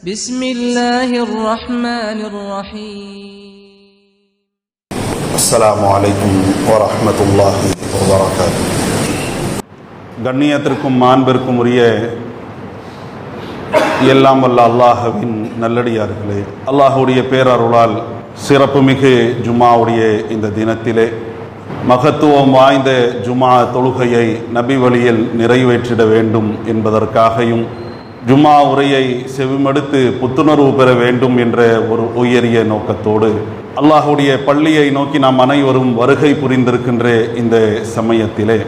بسم الله الرحمن الرحيم السلام عليكم ورحمة الله وبركاته. கண்ணியத்திற்கும் மாண்பிற்கும் உரிய எல்லாம் வல்ல அல்லாஹ்வின் நல்லடியார்களே, அல்லாஹ்வுடைய பேரருளால் சிறப்புமிகு ஜும்மாவுடைய இந்த தினத்திலே மகத்துவம் வாய்ந்த ஜும்மா தொழுகையை நபி வழியில் நிறைவேற்றிட வேண்டும் என்பதற்காகவும் ஜும்மா உரையை செவிமடுத்து புத்துணர்வு பெற வேண்டும் என்ற ஒரு உயரிய நோக்கத்தோடு அல்லாஹுடைய பள்ளியை நோக்கி நாம் அனைவரும் வருகை புரிந்திருக்கின்ற இந்த சமயத்திலே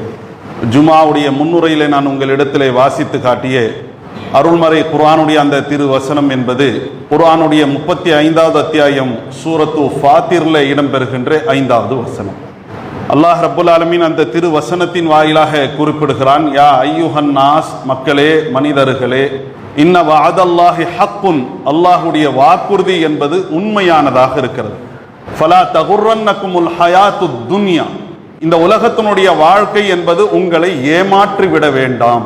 ஜும்மாவுடைய முன்னுரையிலே நான் உங்களிடத்திலே வாசித்து காட்டிய அருள்மறை குர்ஆனுடைய அந்த திருவசனம் என்பது குர்ஆனுடைய 35வது அத்தியாயம் சூரத்து ஃபாத்திரில் இடம்பெறுகின்ற 5வது வசனம். அல்லாஹ் ரப்புல் ஆலமீன் அந்த திருவசனத்தின் வாயிலாக குறிப்பிடுகிறான், யா ஐயுஹன் நாஸ், மக்களே மனிதர்களே, இன்ன வஅதல்லாஹி ஹக்குன், அல்லாஹுடைய வாக்குறுதி என்பது உண்மையானதாக இருக்கிறது. ஃபலா தகுர்ரன்னகுமுல் ஹயாத்துத் துன்யா, இந்த உலகத்தினுடைய வாழ்க்கை என்பது உங்களை ஏமாற்றி விட வேண்டாம்.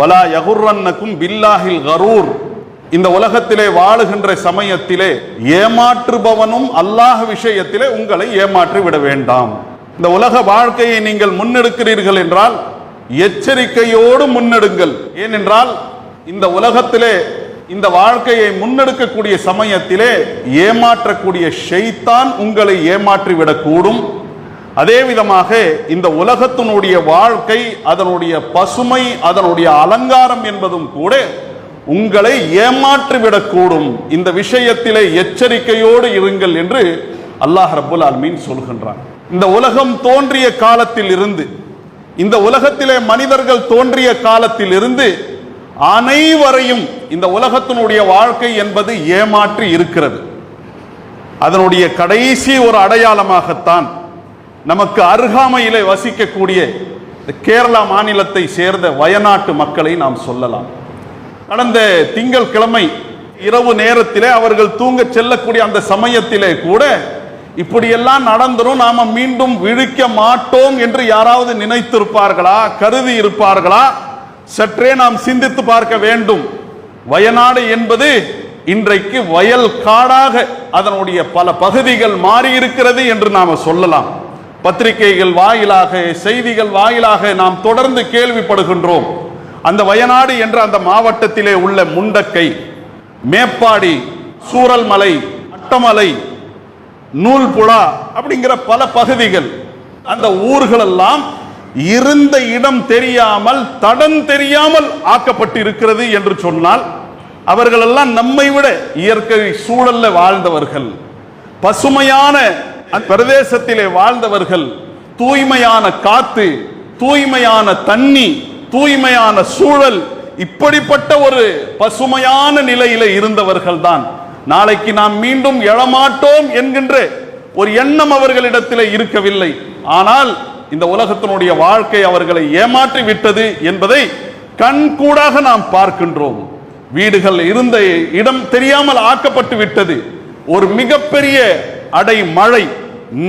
வலா யகுர்ரன்னகும் பில்லாஹில் கரூர், இந்த உலகத்திலே வாழுகின்ற சமயத்திலே ஏமாற்றுபவனும் அல்லாஹ் விஷயத்திலே உங்களை ஏமாற்றி விட வேண்டாம். இந்த உலக வாழ்க்கையை நீங்கள் முன்னெடுக்கிறீர்கள் என்றால் எச்சரிக்கையோடு முன்னெடுங்கள். ஏனென்றால் இந்த உலகத்திலே இந்த வாழ்க்கையை முன்னெடுக்கக்கூடிய சமயத்திலே ஏமாற்றக்கூடிய ஷைத்தான் உங்களை ஏமாற்றிவிடக்கூடும். அதே விதமாக இந்த உலகத்தினுடைய வாழ்க்கை, அதனுடைய பசுமை, அதனுடைய அலங்காரம் என்பதும் கூட உங்களை ஏமாற்றிவிடக்கூடும். இந்த விஷயத்திலே எச்சரிக்கையோடு இருங்கள் என்று அல்லாஹ் ரப்புல் ஆலமீன் சொல்கின்றான். இந்த உலகம் தோன்றிய காலத்தில் இருந்து, இந்த உலகத்திலே மனிதர்கள் தோன்றிய காலத்தில் இருந்து அனைவரையும் இந்த உலகத்தினுடைய வாழ்க்கை என்பது ஏமாற்றி இருக்கிறது. அதனுடைய கடைசி ஒரு அடையாளமாகத்தான் நமக்கு அருகாமையிலே வசிக்கக்கூடிய கேரளா மாநிலத்தை சேர்ந்த வயநாட்டு மக்களை நாம் சொல்லலாம். கடந்த திங்கட்கிழமை இரவு நேரத்திலே அவர்கள் தூங்க செல்லக்கூடிய அந்த சமயத்திலே கூட இப்படியெல்லாம் நடந்துரும், நாம மீண்டும் விழிக்க மாட்டோம் என்று யாராவது நினைத்திருப்பார்களா, கருதி இருப்பார்களா? சற்றே நாம் சிந்தித்து பார்க்க வேண்டும். வயநாடு என்பது இன்றைக்கு வயல் காடாக அதனுடைய பல பகுதிகள் மாறி இருக்கிறது என்று நாம சொல்லலாம். பத்திரிகைகள் வாயிலாக, செய்திகள் வாயிலாக நாம் தொடர்ந்து கேள்விப்படுகின்றோம். அந்த வயநாடு என்ற அந்த மாவட்டத்திலே உள்ள முண்டக்கை, மேப்பாடி, சூரல்மலை, அட்டமலை, நூல்புழா அப்படிங்கிற பல பகுதிகள், அந்த ஊர்கள் எல்லாம் இருந்த இடம் தெரியாமல், தடம் தெரியாமல் ஆக்கப்பட்டு இருக்கிறது என்று சொன்னால், அவர்கள் எல்லாம் நம்மை விட இயற்கை சூழல்ல வாழ்ந்தவர்கள், பசுமையான பிரதேசத்திலே வாழ்ந்தவர்கள், தூய்மையான காத்து, தூய்மையான தண்ணி, தூய்மையான சூழல், இப்படிப்பட்ட ஒரு பசுமையான நிலையில இருந்தவர்கள் தான். நாளைக்கு நாம் மீண்டும் எழமாட்டோம் என்கின்ற ஒரு எண்ணம் அவர்களிடத்தில் இருக்கவில்லை. ஆனால் இந்த உலகத்தினுடைய வாழ்க்கை அவர்களை ஏமாற்றி விட்டது என்பதை கண்கூடாக நாம் பார்க்கின்றோம். வீடுகள் இருந்த இடம் தெரியாமல் ஆக்கப்பட்டு விட்டது. ஒரு மிகப்பெரிய அடைமழை,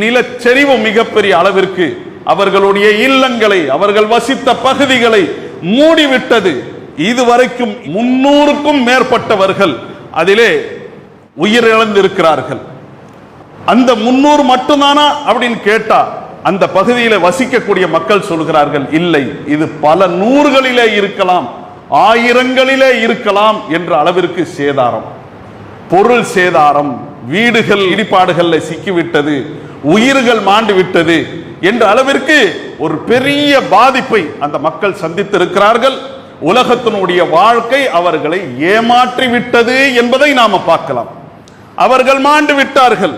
நிலச்சரிவு மிகப்பெரிய அளவிற்கு அவர்களுடைய இல்லங்களை, அவர்கள் வசித்த பகுதிகளை மூடிவிட்டது. இதுவரைக்கும் 300க்கும் மேற்பட்டவர்கள் அதிலே உயிரிழந்திருக்கிறார்கள். அந்த 300 மட்டும்தானா அப்படின்னு கேட்டா, அந்த பகுதியில வசிக்கக்கூடிய மக்கள் சொல்கிறார்கள், இல்லை, இது பல நூறுகளிலே இருக்கலாம், ஆயிரங்களிலே இருக்கலாம் என்ற அளவிற்கு சேதாரம், பொருள் சேதாரம், வீடுகள் இடிபாடுகள்ல சிக்கிவிட்டது, உயிர்கள் மாண்டு விட்டது என்ற அளவிற்கு ஒரு பெரிய பாதிப்பை அந்த மக்கள் சந்தித்திருக்கிறார்கள். உலகத்தினுடைய வாழ்க்கை அவர்களை ஏமாற்றி விட்டது என்பதை நாம பார்க்கலாம். அவர்கள் மாண்டு விட்டார்கள்.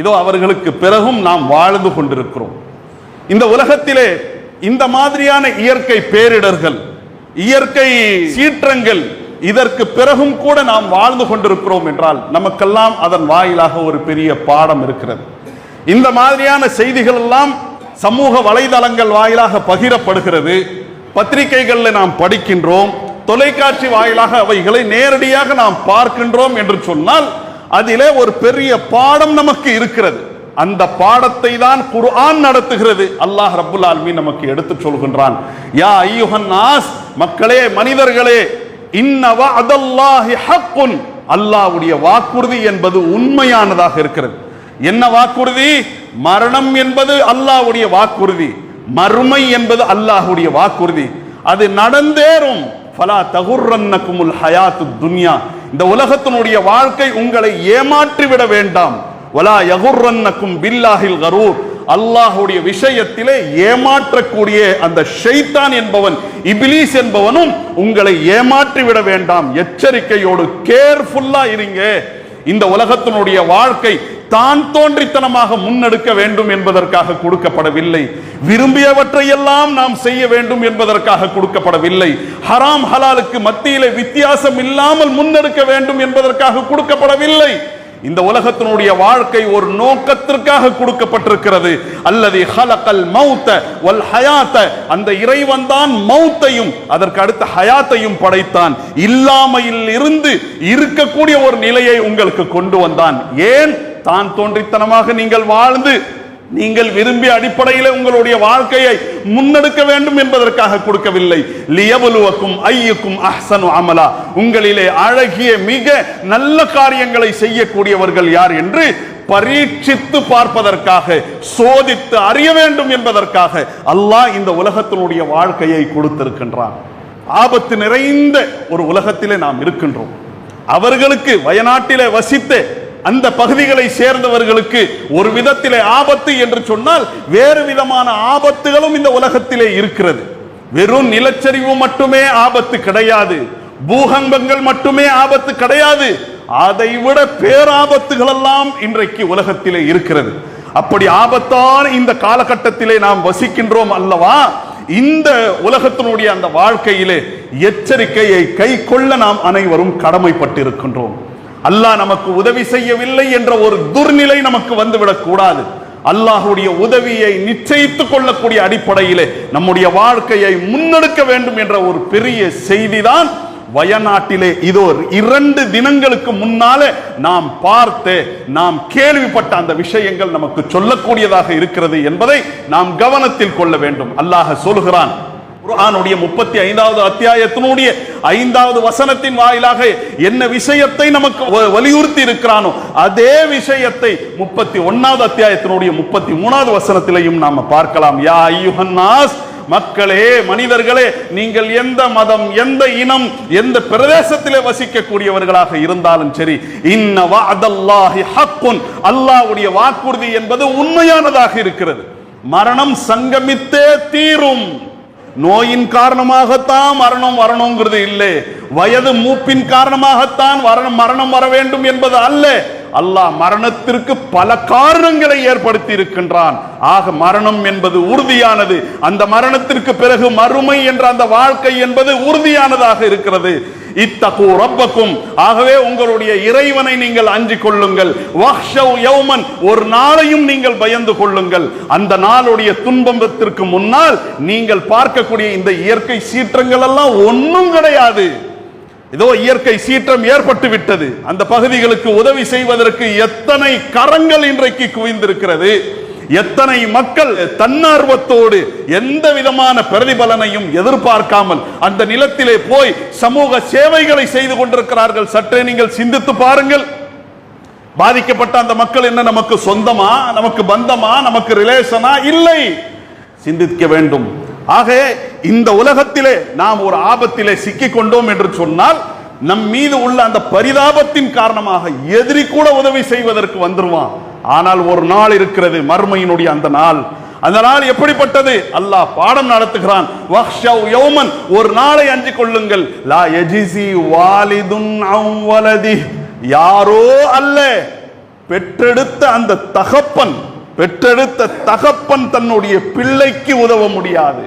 இதோ அவர்களுக்கு பிறகும் நாம் வாழ்ந்து கொண்டிருக்கிறோம். இந்த உலகத்திலே இந்த மாதிரியான இயற்கை பேரிடர்கள், இயற்கை சீற்றங்கள், இதற்கு பிறகும் கூட நாம் வாழ்ந்து கொண்டிருக்கிறோம் என்றால் நமக்கெல்லாம் அதன் வாயிலாக ஒரு பெரிய பாடம் இருக்கிறது. இந்த மாதிரியான செய்திகள் எல்லாம் சமூக வலைதளங்கள் வாயிலாக பகிரப்படுகிறது, பத்திரிகைகளில் நாம் படிக்கின்றோம், தொலைக்காட்சி வாயிலாக அவைகளை நேரடியாக நாம் பார்க்கின்றோம் என்று சொன்னால் அதிலே ஒரு பெரிய பாடம் நமக்கு இருக்கிறது. அந்த பாடத்தை தான் குர்ஆன் நடத்துகிறது. அல்லாஹ் ரப்புல் ஆலமீன் நமக்கு எடுத்து சொல்கின்றான், யா ஐயுஹன் நாஸ், மக்களே மனிதர்களே, இன்ன வஅதல்லாஹி ஹக்குன், அல்லாஹ்வுடைய வாக்குறுதி என்பது உண்மையானதாக இருக்கிறது. என்ன வாக்குறுதி? மரணம் என்பது அல்லாஹ்வுடைய வாக்குறுதி, மறுமை என்பது அல்லாஹ்வுடைய வாக்குறுதி. அது நடந்தேறும். ஃபலா தகுர்ரன்னகுமுல் ஹயாத்துத் துன்யா, இந்த உலகத்தினுடைய வாழ்க்கை உங்களை ஏமாற்றி விட வேண்டாம். வலா யகுர்ரன்னகும் பில்லாஹில் கரூர், அல்லாஹ்வுடைய விஷயத்திலே ஏமாற்றக்கூடிய அந்த ஷைத்தான் என்பவன், இப்லீஸ் என்பவனும் உங்களை ஏமாற்றி விட வேண்டாம். எச்சரிக்கையோடு கேர்ஃபுல்லா இருங்க. இந்த உலகத்தினுடைய வாழ்க்கை தான் தோன்றித்தனமாக முன்னெடுக்க வேண்டும் என்பதற்காக கொடுக்கப்படவில்லை. விரும்பியவற்றை எல்லாம் நாம் செய்ய வேண்டும் என்பதற்காக கொடுக்கப்படவில்லை. ஹராம் ஹலாலுக்கு மத்தியிலே வித்தியாசம் இல்லாமல் முன்னெடுக்க வேண்டும் என்பதற்காக கொடுக்கப்படவில்லை. இந்த உலகத்தினுடைய வாழ்க்கை ஒரு நோக்கத்திற்காக கொடுக்கப்பட்டிருக்கிறது. அல்லதி ஹலகல் மௌத வல் ஹயாத, அந்த இறைவன் தான் மௌத்தையும் அதற்கு அடுத்த ஹயாத்தையும் படைத்தான். இல்லாமையில் இருந்து இருக்கக்கூடிய ஒரு நிலையை உங்களுக்கு கொண்டு வந்தான். ஏன்? தான் தோன்றித்தனமாக நீங்கள் வாழ்ந்து நீங்கள் விரும்பிய அடிப்படையில் உங்களுடைய வாழ்க்கையை முன்னெடுக்க வேண்டும் என்பதற்காக கொடுக்கவில்லை. லியபலுவக்கும் ஐயுக்கும் அஹ்சனு அமலா, உங்களிலே அழகிய மிக நல்ல காரியங்களை செய்யக்கூடியவர்கள் யார் என்று பரீட்சித்து பார்ப்பதற்காக, சோதித்து அறிய வேண்டும் என்பதற்காக அல்லாஹ் இந்த உலகத்தினுடைய வாழ்க்கையை கொடுத்திருக்கின்றான். ஆபத்து நிறைந்த ஒரு உலகத்திலே நாம் இருக்கின்றோம். அவர்களுக்கு வயநாட்டிலே வசித்த அந்த பகுதிகளை சேர்ந்தவர்களுக்கு ஒரு விதத்திலே ஆபத்து என்று சொன்னால் வேறு விதமான ஆபத்துகளும் இந்த உலகத்திலே இருக்கிறது. வெறும் நிலச்சரிவு மட்டுமே ஆபத்து கிடையாது, பூகம்பங்கள் மட்டுமே ஆபத்து கிடையாது, அதை விட பேராபத்துகள் எல்லாம் இன்றைக்கு உலகத்திலே இருக்கிறது. அப்படி ஆபத்தான இந்த காலகட்டத்திலே நாம் வசிக்கின்றோம் அல்லவா? இந்த உலகத்தினுடைய அந்த வாழ்க்கையிலே எச்சரிக்கையை கை கொள்ள நாம் அனைவரும் கடமைப்பட்டிருக்கின்றோம். அல்லாஹ் நமக்கு உதவி செய்யவில்லை என்ற ஒரு துர்நிலை நமக்கு வந்துவிடக் கூடாது. அல்லாஹ்வுடைய உதவியை நிச்சயித்துக் கொள்ளக்கூடிய அடிப்படையிலே நம்முடைய வாழ்க்கையை முன்னெடுக்க வேண்டும் என்ற ஒரு பெரிய செய்திதான் வயநாட்டிலே இதோ 2 தினங்களுக்கு முன்னாலே நாம் பார்த்து நாம் கேள்விப்பட்ட அந்த விஷயங்கள் நமக்கு சொல்லக்கூடியதாக இருக்கிறது என்பதை நாம் கவனத்தில் கொள்ள வேண்டும். அல்லாஹ் சொல்கிறான், குர்ஆனுடைய 35வது அத்தியாயத்தினுடைய 5வது வசனத்தின் வாயிலாக என்ன விஷயத்தை நமக்கு வலியுறுத்தி இருக்கிறானோ அதே விஷயத்தை 31வது அத்தியாயத்தினுடைய 33வது வசனத்திலையும் நாம பார்க்கலாம். யா அய்யுஹன் நாஸ், மக்களே, மனிதர்களே, நீங்கள் எந்த மதம், எந்த இனம், எந்த பிரதேசத்திலே வசிக்கக்கூடியவர்களாக இருந்தாலும் சரி, இன்ன வஅதல்லாஹி ஹக்குன், அல்லாஹ்வுடைய வாக்குறுதி என்பது உண்மையானதாக இருக்கிறது. மரணம் சங்கமித்தே தீரும். நோயின் காரணமாகத்தான் மரணம் வரணுங்கிறது இல்லை, வயது மூப்பின் காரணமாகத்தான் மரணம் வர வேண்டும் என்பது அல்ல. அல்லாஹ் மரணத்திற்கு பல காரணங்களை ஏற்படுத்தி இருக்கின்றான். ஆக மரணம் என்பது உறுதியானது. அந்த மரணத்திற்கு பிறகு மறுமை என்ற அந்த வாழ்க்கை என்பது உறுதியானதாக இருக்கிறது. இத்தகு ரப்பக்கும், ஆகவே உங்களுடைய இறைவனை நீங்கள் அஞ்சிக் கொள்ளுங்கள். வஹ்ஷவ் யௌமன், ஒரு நாளையும் நீங்கள் பயந்து கொள்ளுங்கள். அந்த நாளுடைய துன்பத்திற்கு முன்னால் நீங்கள் பார்க்கக்கூடிய இந்த இயற்கை சீற்றங்கள் எல்லாம் ஒன்றும் கிடையாது. இதோ இயற்கை சீற்றம் ஏற்பட்டு விட்டது. அந்த பகுதிகளுக்கு உதவி செய்வதற்கு எத்தனை கரங்கள் இன்றைக்கு குவிந்திருக்கிறது. எத்தனை மக்கள் தன்னார்வத்தோடு எந்த விதமான பிரதிபலனையும் எதிர்பார்க்காமல் அந்த நிலத்திலே போய் சமூக சேவைகளை செய்து கொண்டிருக்கிறார்கள். சற்றே நீங்கள் சிந்தித்து பாருங்கள். பாதிக்கப்பட்ட அந்த மக்கள் என்ன நமக்கு சொந்தமா, நமக்கு பந்தமா, நமக்கு ரிலேஷனா? இல்லை, சிந்திக்க வேண்டும். ஆக இந்த உலகத்திலே நாம் ஒரு ஆபத்திலே சிக்கிக் கொண்டோம் என்று சொன்னால் நம் மீது உள்ள அந்த பரிதாபத்தின் காரணமாக எதிரி கூட உதவி செய்வதற்கு வந்துருவான். ஆனால் ஒரு நாள் இருக்கிறது, மர்மையினுடைய அந்த நாள். அந்த நாள் எப்படிப்பட்டது? அல்லாஹ் பாடம் நடத்துகிறான். வஹ்ஷவ் யௌமன், ஒரு நாளை அஞ்சிக் கொள்ளுங்கள். லா யஜிசி வாலிதுன் அன் வலதி, யாரோ அல்ல, பெற்றெடுத்த அந்த தகப்பன், பெற்றெடுத்த தகப்பன் தன்னுடைய பிள்ளைக்கு உதவ முடியாது.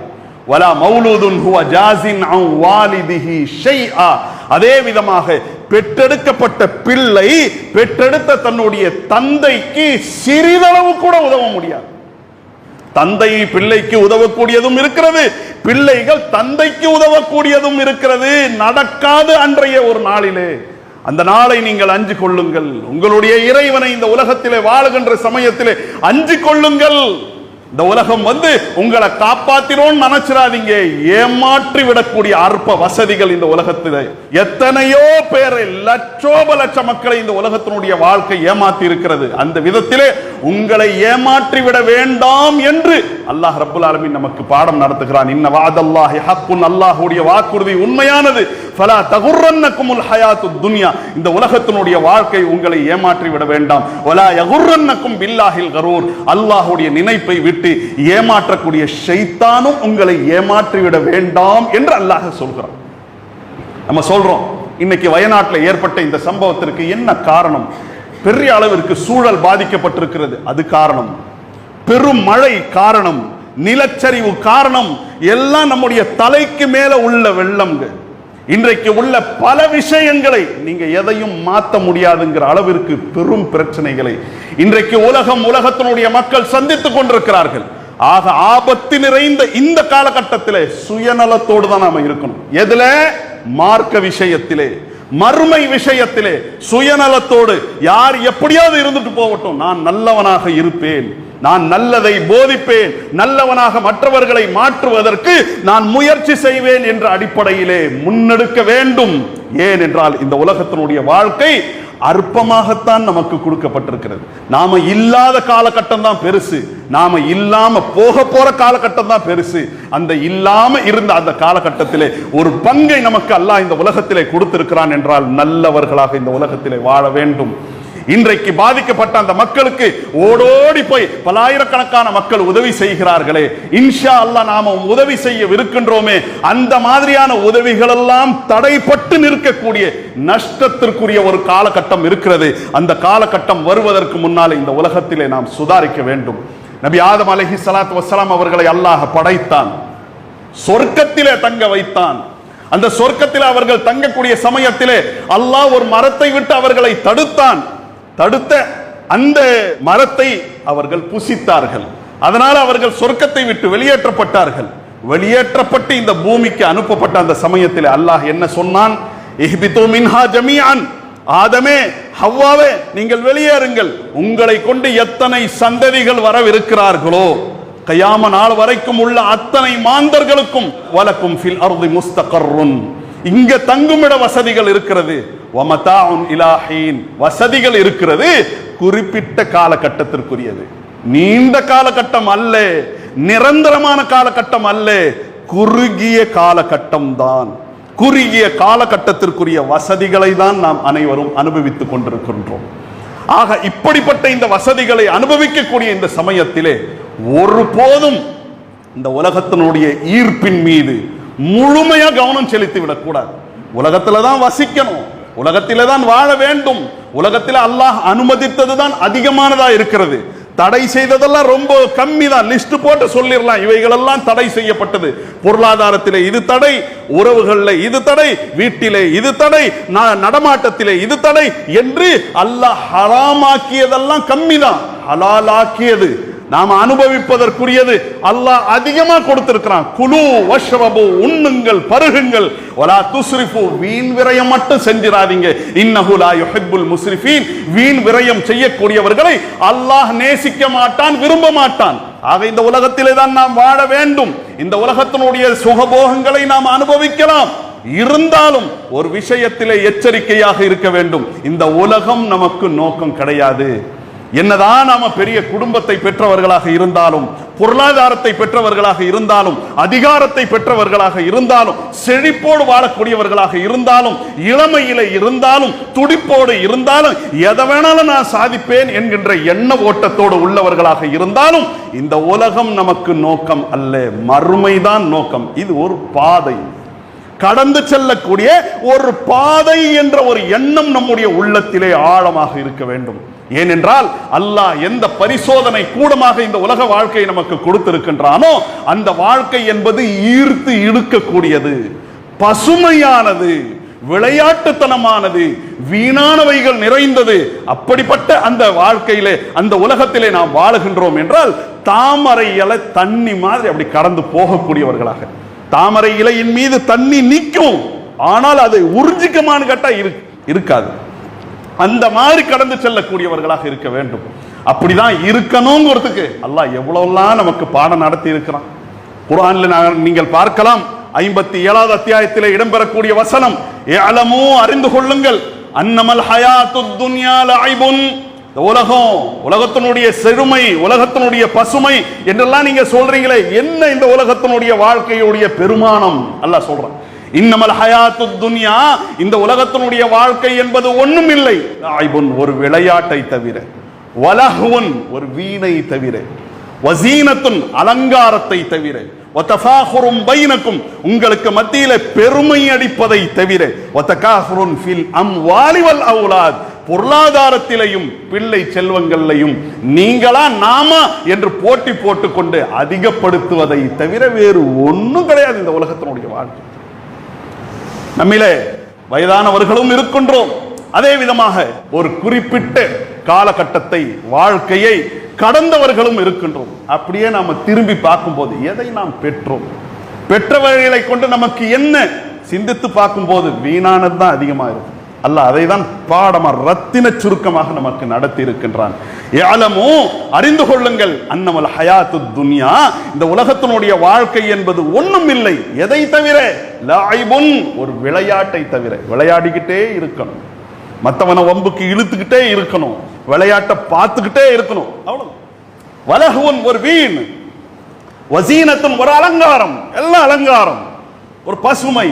வலா மௌலூதுன் ஹுவ ஜாஸின் அன் வாலிதிஹி ஷைஆ, அதே விதமாக பெற்றெடுக்கப்பட்ட பிள்ளை பெற்றெடுத்த தன்னுடைய தந்தைக்கு சிறிதளவு கூட உதவ முடியாது. தந்தை பிள்ளைக்கு உதவக்கூடியதும் இருக்கிறது, பிள்ளைகள் தந்தைக்கு உதவக்கூடியதும் இருக்கிறது. நடக்காது அன்றைய ஒரு நாளிலே. அந்த நாளை நீங்கள் அஞ்சிக் கொள்ளுங்கள். உங்களுடைய இறைவனை இந்த உலகத்திலே வாழுகின்ற சமயத்திலே அஞ்சிக் கொள்ளுங்கள். இந்த உலகம் உங்களை காப்பாத்திரோன்னு நினைச்சிடாதீங்க. ஏமாற்றி விடக்கூடிய அற்ப வசதிகள் இந்த உலகத்தில் எத்தனையோ பேரை லட்சோப லட்ச மக்களை இந்த உலகத்தினுடைய வாழ்க்கை ஏமாற்றி இருக்கிறது. அந்த விதத்திலே உங்களை ஏமாற்றி விட வேண்டாம் என்று அல்லாஹ் ரப்புல் ஆலமீன் நமக்கு பாடம் நடத்துகிறான். இன்ன வஅதல்லாஹி ஹக்குன், அல்லாஹ்வுடைய வாக்குறுதி உண்மையானது. ஃபலா தகுர்ரன்னகுமுல் ஹயாத்துத் துன்யா, இந்த உலகத்தினுடைய வாழ்க்கை உங்களை ஏமாற்றி விட வேண்டாம். வலா யகுர்ரன்னகும் பில்லாஹில் கரூர், அல்லாஹ்வுடைய நினைப்பை விட்டு ஏமாற்றக்கூடிய ஷைத்தானும் உங்களை ஏமாற்றிவிட வேண்டாம் என்று அல்லாஹ் சொல்கிறான். நம்ம சொல்றோம், இன்னைக்கு வயநாட்டில் ஏற்பட்ட இந்த சம்பவத்திற்கு என்ன காரணம்? பெரிய அளவிற்கு சூழல் பாதிக்கப்பட்டிருக்கிறது, அது காரணம். பெரும் மழை காரணம், நிலச்சரிவு காரணம், எல்லாம் நம்முடைய தலைக்கு மேல உள்ள வெள்ளம்கள். இன்றைக்கு உள்ள பல விஷயங்களை நீங்க எதையும் மாற்ற முடியாதுங்கிற அளவிற்கு பெரும் பிரச்சனைகளை இன்றைக்கு உலகத்தினுடைய மக்கள் சந்தித்துக் கொண்டிருக்கிறார்கள். ஆக ஆபத்து நிறைந்த இந்த காலகட்டத்திலே சுயநலத்தோடு தான் நாம இருக்கணும். எதுல? மார்க்க விஷயத்திலே, மறுமை விஷயத்திலே சுயநலத்தோடு. யார் எப்படியாவது இருந்துட்டு போகட்டும், நான் நல்லவனாக இருப்பேன், நான் நல்லதை போதிப்பேன், நல்லவனாக மற்றவர்களை மாற்றுவதற்கு நான் முயற்சி செய்வேன் என்ற அடிப்படையிலே முன்னெடுக்க வேண்டும். ஏனென்றால் இந்த உலகத்தினுடைய வாழ்க்கை அற்பமாகத்தான் நமக்கு கொடுக்கப்பட்டிருக்கிறது. நாம இல்லாத காலகட்டம் தான் பெருசு, நாம இல்லாம போற காலகட்டம் தான் பெருசு. அந்த இல்லாம இருந்த அந்த காலகட்டத்திலே ஒரு பங்கை நமக்கு அல்லாஹ் இந்த உலகத்திலே கொடுத்திருக்கிறான் என்றால் நல்லவர்களாக இந்த உலகத்திலே வாழ வேண்டும். இன்றைக்கு பாதிக்கப்பட்ட அந்த மக்களுக்கு ஓடோடி போய் பலாயிரக்கணக்கான மக்கள் உதவி செய்கிறார்களே, இன்ஷா அல்லாஹ் நாம உதவி செய்ய இருக்கின்றோமே, அந்த மாதிரியான உதவிகள் எல்லாம் தடைப்பட்டு நிற்கக்கூடிய நஷ்டத்திற்குரிய ஒரு காலகட்டம் இருக்கிறது. அந்த காலகட்டம் வருவதற்கு முன்னாலே இந்த உலகத்திலே நாம் சுதாரிக்க வேண்டும். நபி ஆதம் அலைஹிஸ்ஸலாத்து வஸ்ஸலாம் அவர்களை அல்லாஹ் படைத்தான், சொர்க்கத்திலே தங்க வைத்தான். அந்த சொர்க்கத்திலே அவர்கள் தங்கக்கூடிய சமயத்திலே அல்லாஹ் ஒரு மரத்தை விட்டு அவர்களை தடுத்த அந்த மரத்தை அவர்கள் புசித்தார்கள். அதனால் அவர்கள் சொர்க்கத்தை விட்டு வெளியேற்றப்பட்டார்கள். வெளியேற்றப்பட்டு இந்த பூமிக்கு அனுப்பப்பட்ட அந்த சமயத்தில் அல்லாஹ் என்ன சொன்னான்? இஹ்பிது மின்ஹா ஜமீஅன், ஆதமே ஹவ்வாவே நீங்கள் வெளியேறுங்கள், உங்களை கொண்டு எத்தனை சந்ததிகள் வரவிருக்கிறார்களோ கயாம நாள் வரைக்கும் உள்ள அத்தனை மாந்தர்களுக்கும் வலக்கும் ஃபில் அர்தி முஸ்தகர்ருன், இங்க தங்குமிட வசதிகள் இருக்கிறது, வமதாஉன் இலாஹீன், வசதிகள் இருக்கிறது, குறிப்பிட்ட காலகட்டத்திற்குரியது, நீண்ட காலகட்டம் அல்ல, நிரந்தரமான காலகட்டம் அல்ல, குறுகிய காலகட்டம் தான். குறுகிய காலகட்டத்திற்குரிய வசதிகளை தான் நாம் அனைவரும் அனுபவித்துக் கொண்டிருக்கின்றோம். ஆக இப்படிப்பட்ட இந்த வசதிகளை அனுபவிக்கக்கூடிய இந்த சமயத்திலே ஒருபோதும் இந்த உலகத்தினுடைய ஈர்ப்பின் மீது முழுமையா கவனம் செலுத்தி விடக்கூடாது. உலகத்துல தான் வசிக்கணும், உலகத்தில தான் வாழ வேண்டும், உலகத்தில் அல்லாஹ் அனுமதித்தது தான் அதிகமானதா இருக்கிறது, தடை செய்ததெல்லாம் ரொம்ப கம்மி தான். லிஸ்ட் போட்டு சொல்லிடலாம், இவைகளெல்லாம் தடை செய்யப்பட்டது. பொருளாதாரத்திலே இது தடை, உறவுகளில் இது தடை, வீட்டிலே இது தடை, நடமாட்டத்திலே இது தடை என்று அல்லாஹ் ஹராமாக்கியதெல்லாம் கம்மி தான். ஹலாலாக்கியது நாம் அனுபவிப்பதற்குரியது அல்லாஹ் அதிகமா கொடுத்திருக்கிறான். குலு வஷ்ரபு, உண்ணுங்கள் பருகுங்கள், வலா துஸ்ரிஃபு, வீண் விரயம் மட்டும் செஞ்சிராதீங்க, இன்னஹு லா யுஹிப்புல் முஸ்ரிஃபீன், வீண் விரயம் செய்யக்கூடியவர்களை அல்லாஹ் நேசிக்க மாட்டான், விரும்ப மாட்டான். ஆக இந்த உலகத்திலே தான் நாம் வாழ வேண்டும், இந்த உலகத்தினுடைய சுகபோகங்களை நாம் அனுபவிக்கலாம். இருந்தாலும் ஒரு விஷயத்திலே எச்சரிக்கையாக இருக்க வேண்டும், இந்த உலகம் நமக்கு நோக்கம் கிடையாது. என்னதான் நாம பெரிய குடும்பத்தை பெற்றவர்களாக இருந்தாலும், பொருளாதாரத்தை பெற்றவர்களாக இருந்தாலும், அதிகாரத்தை பெற்றவர்களாக இருந்தாலும், செழிப்போடு வாழக்கூடியவர்களாக இருந்தாலும், இளமையில இருந்தாலும், துடிப்போடு இருந்தாலும், எதை வேணாலும் நான் சாதிப்பேன் என்கின்ற எண்ண ஓட்டத்தோடு உள்ளவர்களாக இருந்தாலும் இந்த உலகம் நமக்கு நோக்கம் அல்ல, மறுமைதான் நோக்கம். இது ஒரு பாதை, கடந்து செல்லக்கூடிய ஒரு பாதை என்ற ஒரு எண்ணம் நம்முடைய உள்ளத்திலே ஆழமாக இருக்க வேண்டும். ஏனென்றால் அல்லாஹ் எந்த பரிசோதனை கூடமாக இந்த உலக வாழ்க்கையை நமக்கு கொடுத்திருக்கின்றானோ அந்த வாழ்க்கை என்பது ஈர்த்து இழுக்கக்கூடியது, பசுமையானது, விளையாட்டுத்தனமானது, வீணானவைகள் நிறைந்தது. அப்படிப்பட்ட அந்த வாழ்க்கையிலே, அந்த உலகத்திலே நாம் வாழுகின்றோம் என்றால் தாமரை இலை தண்ணி மாதிரி அப்படி கடந்து போகக்கூடியவர்களாக, தாமரை இலையின் மீது தண்ணி நிற்கும், ஆனால் அதை உறிஞ்சிக்கமானு கேட்டா இருக்காது, அந்த மாதிரி கடந்து செல்லக்கூடியவர்களாக இருக்க வேண்டும். அப்படிதான் இருக்கணும்ங்கிறதுக்கு அல்லாஹ் எவ்வளவுலாம் நமக்கு பாடம் நடத்தி இருக்கிறான். குர்ஆன்ல நீங்கள் பார்க்கலாம் 57வது அத்தியாயத்திலே இடம்பெறக்கூடிய வசனம், இஅலமு அறிந்து கொள்ளுங்கள், அன்னமல் ஹயாத்துத் துன்யா லஐபுன், உலகத்தினுடைய செழுமை, உலகத்தினுடைய பசுமை என்றெல்லாம் நீங்க சொல்றீங்களே, என்ன இந்த உலகத்தினுடைய வாழ்க்கையுடைய பெருமானம் அல்லாஹ் சொல்றான். இன்னமல் ஹயாத்துத் துன்யா, இந்த உலகத்தினுடைய வாழ்க்கை என்பது ஒண்ணும் இல்லை, லஐபுன் ஒரு விளையாட்டை தவிர, வலஹுன் ஒரு வீணை தவிர, வஸீனத்துன் அலங்காரத்தை தவிர, வதஃபாஹுரும் பைனக்கும் உங்களுக்கு மத்தியில பெருமை அடிப்பதை தவிர, வதகாஃபுருன் ஃபில் அம்வாலி வல் அவுலாத் பொருளாதாரத்திலையும் பிள்ளை செல்வங்களையும் நீங்களா நாமா என்று போட்டி போட்டுக்கொண்டு அதிகப்படுத்துவதை தவிர வேறு ஒன்றும் கிடையாது இந்த உலகத்தினுடைய வாழ்க்கை. நம்மிலே வயதானவர்களும் இருக்கின்றோம், அதே விதமாக ஒரு குறிப்பிட்ட காலகட்டத்தை வாழ்க்கையை கடந்தவர்களும் இருக்கின்றோம். அப்படியே நாம திரும்பி பார்க்கும்போது எதை நாம் பெற்றோம், பெற்றவர்களை கொண்டு நமக்கு என்ன சிந்தித்து பார்க்கும்போது வீணானது தான் அதிகமாக இருக்கும். அல்லாஹ் அதை தான் பாடமா ரத்தின சுருக்கமாக நமக்கு நடத்தி இருக்கின்றான். இஅலமு அறிந்து கொள்ளுங்கள், அன்னமல் ஹயாத்துத் துன்யா இந்த உலகத்தினுடைய வாழ்க்கை என்பது ஒண்ணும் இல்லை, எதை தவிர லஐபுன் ஒரு விளையாட்டை தவிர, விளையாடிக்கிட்டே இருக்கணும், மற்றவனை வம்புக்கு இழுத்துக்கிட்டே இருக்கணும், விளையாட்டை பார்த்துக்கிட்டே இருக்கணும், அவ்வளவு. வலஹுன் ஒரு வீண், வஸீனத்துன் ஒரு அலங்காரம், எல்லாம் அலங்காரம், ஒரு பசுமை,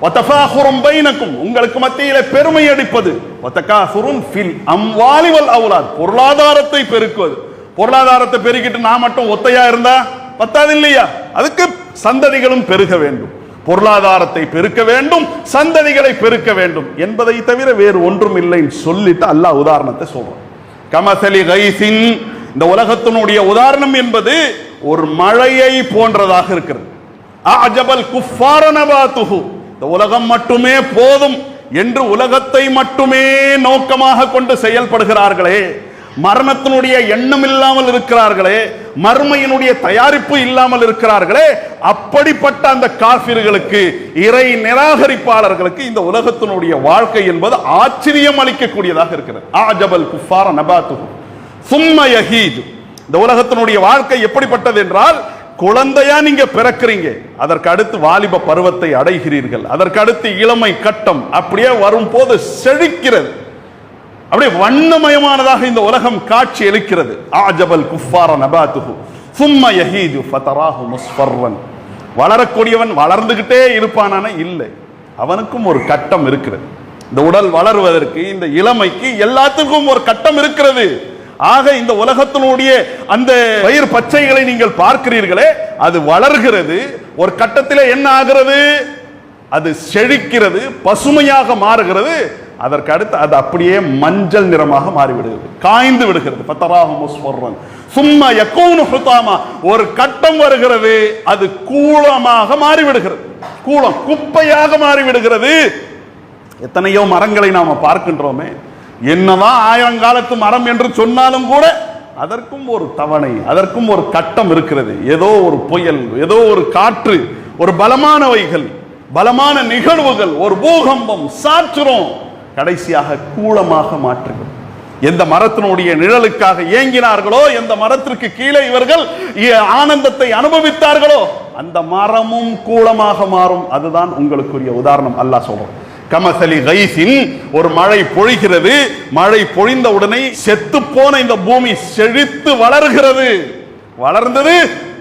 வதஃபாஹுரும் பைனக்கும் உங்களுக்கு மத்தியிலே பெருமை அடிப்பது, வதகாஃபுருன் ஃபில் அம்வாலி வல் அவுலாத் பொருளாதாரத்தை பெருக்குவது. பொருளாதாரத்தை பெருக்கிட்டு நான் மட்டும் ஒத்தையா இருந்தா பத்தாது இல்லையா, அதுக்கு சந்ததிகளும் பெருக வேண்டும், பொருளாதாரத்தை பெருக்க வேண்டும், சந்ததிகளை பெருக்க வேண்டும் என்பதை தவிர வேறு ஒன்றும் இல்லைன்னு சொல்லிட்டு அல்லாஹ் உதாரணத்தை சொல்றான். கமஸலி கைஸின் இந்த உலகத்தினுடைய உதாரணம் என்பது ஒரு மழையை போன்றதாக இருக்கிறது. அஜபல் குஃபார நபாத்துஹு இந்த உலகம் மட்டுமே போதும் என்று உலகத்தை மட்டுமே நோக்கமாக கொண்டு செயல்படுகிறார்களே, மரணத்தினுடைய எண்ணம் இல்லாமல் இருக்கிறார்களே, மறுமையினுடைய தயாரிப்பு இல்லாமல் இருக்கிறார்களே, அப்படிப்பட்ட அந்த காஃபிர்களுக்கு, இறை நிராகரிப்பாளர்களுக்கு இந்த உலகத்தினுடைய வாழ்க்கை என்பது ஆச்சரியம் அளிக்கக்கூடியதாக இருக்கிறது. அஜபல் குஃபார நபாத்துஹு சும்ம யஹீஜு இந்த உலகத்தினுடைய வாழ்க்கை எப்படிப்பட்டது என்றால், குழந்தையா நீங்க பிறக்கிறீங்க, அதற்கு அடுத்து வாலிப பருவத்தை அடைகிறீர்கள், அதற்கு அடுத்து இளமை கட்டம், அப்படியே வரும் போது செழிக்கிறது, அப்படியே வண்ணமயமானதாக இந்த உலகம் காட்சி அளிக்கிறது. அஜபல் குஃபார நபாத்துஹு சும்ம யஹீஜு ஃபதராஹு முஸ்ஃபர்ரன் வளரக்கூடியவன் வளர்ந்துகிட்டே இருப்பானான இல்லை, அவனுக்கும் ஒரு கட்டம் இருக்கிறது. இந்த உடல் வளருவதற்கு, இந்த இளமைக்கு எல்லாத்துக்கும் ஒரு கட்டம் இருக்கிறது. ஆக இந்த உலகத்தினுடைய அந்த பயிர் பச்சைகளை நீங்கள் பார்க்கிறீர்களே, அது வளர்கிறது, ஒரு கட்டத்திலே என்ன ஆகிறது, அது செழிக்கிறது, பசுமையாக மாறுகிறது, அதற்கு அடுத்து அது அப்படியே மஞ்சள் நிறமாக மாறிவிடுகிறது, காய்ந்து விடுகிறது. ஃபதராஹு முஸ்ஃபர்ரன் சும்ம யகூனு ஹுதாமா ஒரு கட்டம் வருகிறது, அது கூளமாக மாறிவிடுகிறது, கூளம் குப்பையாக மாறிவிடுகிறது. எத்தனையோ மரங்களை நாம பார்க்கின்றோமே, என்னதான் ஆயிரங்காலத்து மரம் என்று சொன்னாலும் கூட அதற்கும் ஒரு தவணை, அதற்கும் ஒரு கட்டம் இருக்கிறது. ஏதோ ஒரு புயல், ஏதோ ஒரு காற்று, ஒரு பலமானவைகள், பலமான நிகழ்வுகள், ஒரு பூகம்பம், சாற்றுறோம், கடைசியாக கூளமாக மாற்றுகிறோம். எந்த மரத்தினுடைய நிழலுக்காக ஏங்கினார்களோ, எந்த மரத்திற்கு கீழே இவர்கள் ஆனந்தத்தை அனுபவித்தார்களோ, அந்த மரமும் கூளமாக மாறும். அதுதான் உங்களுக்குரிய உதாரணம். அல்லாஹ் சொல்றோம், கமஸலி கைஸின் ஒரு மழை பொழிகிறது, மழை பொழிந்த உடனே செத்து போன இந்த பூமி செழித்து வளர்கிறது, வளர்ந்தது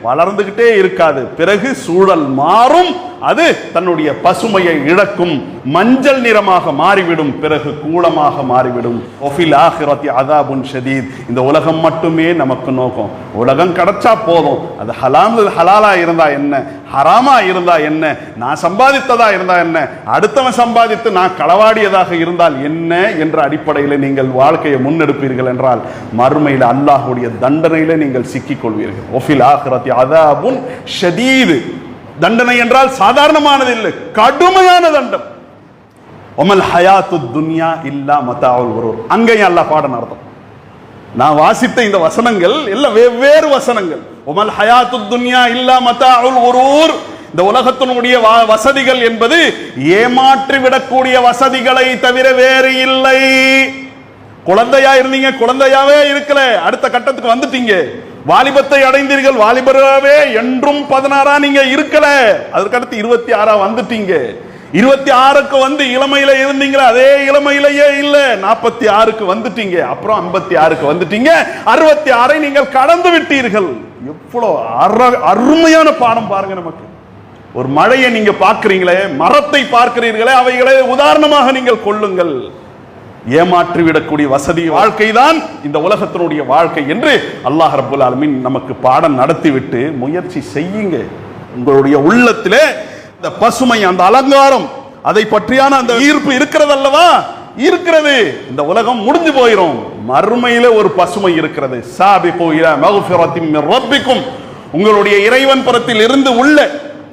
வளர்ந்துகிட்டே இருக்காது, பிறகு சூழல் மாறும், அது தன்னுடைய பசுமையை இழக்கும், மஞ்சள் நிறமாக மாறிவிடும், பிறகு கூளமாக மாறிவிடும். ஒஃபில் ஆஹிரத்தி அதாபுன் ஷதீத் இந்த உலகம் மட்டுமே நமக்கு நோக்கம். உலகம் கிடைச்சா போதும், அது ஹலாலா இருந்தா என்ன, ஹராமா இருந்தா என்ன, நான் சம்பாதித்ததா இருந்தா என்ன, அடுத்தவன் சம்பாதித்து நான் களவாடியதாக இருந்தால் என்ன என்ற அடிப்படையில் நீங்கள் வாழ்க்கையை முன்னெடுப்பீர்கள் என்றால் மறுமையில் அல்லாஹ்வுடைய தண்டனையில நீங்கள் சிக்கிக் கொள்வீர்கள். ஒஃபில் ஆஹிரத்தி அதாபுன் ஷதீத் தண்டனை என்றால் சாதாரணமானது இல்லை, கடுமையான தண்டம். ஒமல் ஹயாத்துத் துன்யா இல்லா மதாஉல் குரூர் அங்கேயும் அல்லாஹ் பாடம் நடத்தும். நான் வாசித்த இந்த வசனங்கள் எல்லாம் வெவ்வேறு வசனங்கள். ஒமல் ஹயாத்துத் துன்யா இல்லா மதாஉல் குரூர் இந்த உலகத்தினுடைய வசதிகள் என்பது ஏமாற்றி விடக்கூடிய வசதிகளை தவிர வேறு இல்லை. குழந்தையா இருந்தீங்க, குழந்தையாவே இருக்கல, அடுத்த கட்டத்துக்கு வந்துட்டீங்க. வாலிபத்தை அடைந்தீர்கள், வாலிபராகவே என்றும் 16 நீங்க இருக்கல, அதற்கடுத்து 26 வந்துட்டீங்க. 26க்கு வந்து இளமையில இருந்தீங்களா, அதே இளமையிலேயே இல்ல, 46க்கு வந்துட்டீங்க, அப்புறம் 56க்கு வந்துட்டீங்க, 66 நீங்கள் கடந்து விட்டீர்கள். எவ்வளவு அருமையான பாடம் பாருங்க நமக்கு. ஒரு மழையை நீங்க பார்க்கிறீங்களே, மரத்தை பார்க்கிறீர்களே, அவைகளை உதாரணமாக நீங்கள் கொள்ளுங்கள். ஏமாற்றிவிடக்கூடிய வசதி வாழ்க்கை தான் இந்த உலகத்தினுடைய வாழ்க்கை என்று அல்லாஹ் ரப்பல் ஆலமீன் நமக்கு பாடம் நடத்திவிட்டு முயற்சி செய்யுங்க. உங்களுடைய உள்ளத்திலே இந்த பசுமை, அந்த அலங்காரம், அதை பற்றியான அந்த ஈர்ப்பு இருக்கிறது அல்லவா? இருக்கிறது. இந்த உலகம் முடிஞ்சு போயிடும், மறுமையிலே ஒரு பசுமை இருக்கிறது. சாபிகு இலா மக்ஃபிரத்தின் மின் ரப்பிக்கும், உங்களுடைய இறைவன் புறத்தில் இருந்து உள்ள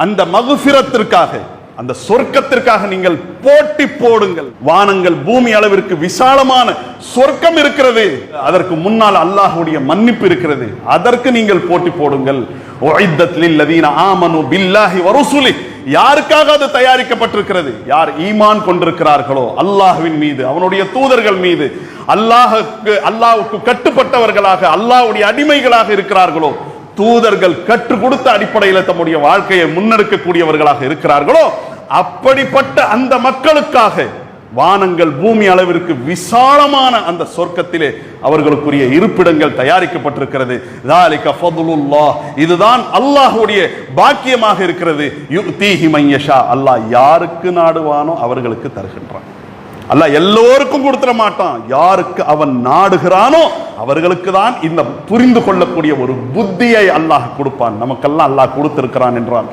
அந்த மக்ஃபிரத்திற்காக, அந்த சொர்க்கத்திற்காக நீங்கள் போட்டி போடுங்கள். வானங்கள் பூமி அளவிற்கு விசாலமான சொர்க்கம் இருக்கிறது, அதற்கு முன்னால் அல்லாஹ்வுடைய மன்னிப்பு இருக்கிறது, அதற்கு நீங்கள் போட்டி போடுங்கள். உஇத்தத் லில்லதீன ஆமனு பில்லாஹி வ ருசுலிஹி, யாருக்காக அது தயாரிக்கப்பட்டிருக்கிறது? யார் ஈமான் கொண்டிருக்கிறார்களோ அல்லாஹ்வின் மீது, அவனுடைய தூதர்கள் மீது, அல்லாஹ்வுக்கு கட்டுப்பட்டவர்களாக, அல்லாஹ்வுடைய அடிமைகளாக இருக்கிறார்களோ, தூதர்கள் கற்றுக் கொடுத்த அடிப்படையில் தம்முடைய வாழ்க்கையை முன்னெடுக்கக்கூடியவர்களாக இருக்கிறார்களோ, அப்படிப்பட்ட அந்த மக்களுக்காக வானங்கள் பூமி அளவிற்கு விசாலமான அந்த சொர்க்கத்திலே அவர்களுக்குரிய இருப்பிடங்கள் தயாரிக்கப்பட்டிருக்கிறது. ذَلِكَ فَضْلُ اللَّهِ, இதுதான் அல்லாஹ்வுடைய பாக்கியமாக இருக்கிறது. يُؤْتِيهِ مَن يَشَاءُ, அல்லாஹ் யாருக்கு நாடுவானோ அவர்களுக்கு தருகின்றான். அல்லாஹ் எல்லோருக்கும் கொடுத்துட மாட்டான், யாருக்கு அவன் நாடுகிறானோ அவர்களுக்கு தான் இந்த புரிந்து கொள்ளக்கூடிய ஒரு புத்தியை அல்லாஹ் கொடுப்பான். நமக்கெல்லாம் அல்லாஹ் கொடுத்திருக்கிறான் என்றால்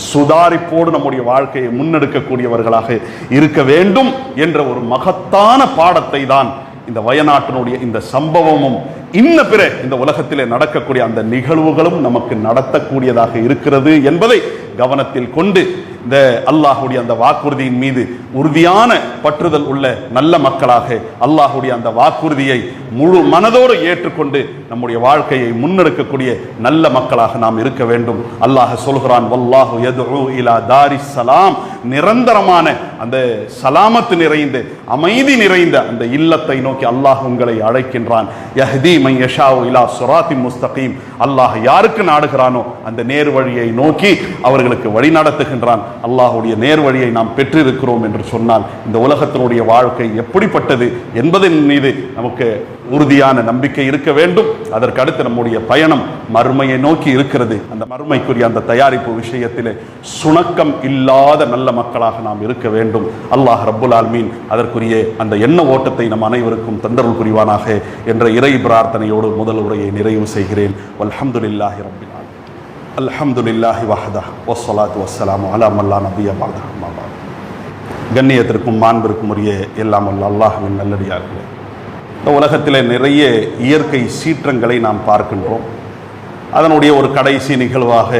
சுதாரிப்போடு நம்முடைய வாழ்க்கையை முன்னெடுக்கக்கூடியவர்களாக இருக்க வேண்டும் என்ற ஒரு மகத்தான பாடத்தை தான் இந்த வயநாட்டினுடைய இந்த சம்பவமும் இன்ன பிற இந்த உலகத்திலே நடக்கக்கூடிய அந்த நிகழ்வுகளும் நமக்கு நடத்தக்கூடியதாக இருக்கிறது என்பதை கவனத்தில் கொண்டு இந்த அல்லாஹ்வுடைய அந்த வாக்குறுதியின் மீது உறுதியான பற்றுதல் உள்ள நல்ல மக்களாக அல்லாஹ்வுடைய அந்த வாக்குறுதியை முழு மனதோடு ஏற்றுக்கொண்டு நம்முடைய வாழ்க்கையை முன்னெடுக்கக்கூடிய நல்ல மக்களாக நாம் இருக்க வேண்டும். அல்லாஹ் சொல்கிறான், வல்லாஹு யதுஉ இலா தாரிஸ் ஸலாம், நிரந்தரமான அந்த சலாமத்து நிறைந்த அமைதி நிறைந்த அந்த இல்லத்தை நோக்கி அல்லாஹ் உங்களை அழைக்கின்றான். யஹ்தி மன் யஷாஉ இலா ஸிராத்தின் முஸ்தகீம், அல்லாஹ் யாருக்கு நாடுகிறானோ அந்த நேர் வழியை நோக்கி அவர்களுக்கு வழி நடத்துகின்றான். அல்லாஹ்வுடைய நேர் வழியை நாம் பெற்றிருக்கிறோம் என்று சொன்னால் இந்த உலகத்தினுடைய வாழ்க்கை எப்படிப்பட்டது என்பதன் மீது நமக்கு உறுதியான நம்பிக்கை இருக்க வேண்டும். அதற்கு அடுத்து நம்முடைய பயணம் மறுமையை நோக்கி இருக்கிறது. அந்த மறுமைக்குரிய அந்த தயாரிப்பு விஷயத்திலே சுணக்கம் இல்லாத நல்ல மக்களாக நாம் இருக்க வேண்டும். அல்லாஹ் ரப்புல் ஆலமீன் அதற்குரிய அந்த எண்ண ஓட்டத்தை நம் அனைவருக்கும் தந்தருள் புரிவானாக என்ற இறை பிரார்த்தனையோடு முதல் உரையை நிறைவு செய்கிறேன். வல்ஹம்துலில்லாஹி ரப்பில் ஆலமீன். அல்ஹம்துலில்லாஹி வஹ்தஹு வஸ்ஸலாத்து வஸ்ஸலாமு அலா மன் லா நபிய்ய பஅதஹு. கண்ணியத்திற்கும் மாண்பிற்கும் உரிய எல்லாம் வல்ல அல்லாஹ்வின் நல்லடியார்களே, இந்த உலகத்திலே நிறைய இயற்கை சீற்றங்களை நாம் பார்க்கின்றோம். அதனுடைய ஒரு கடைசி நிகழ்வாக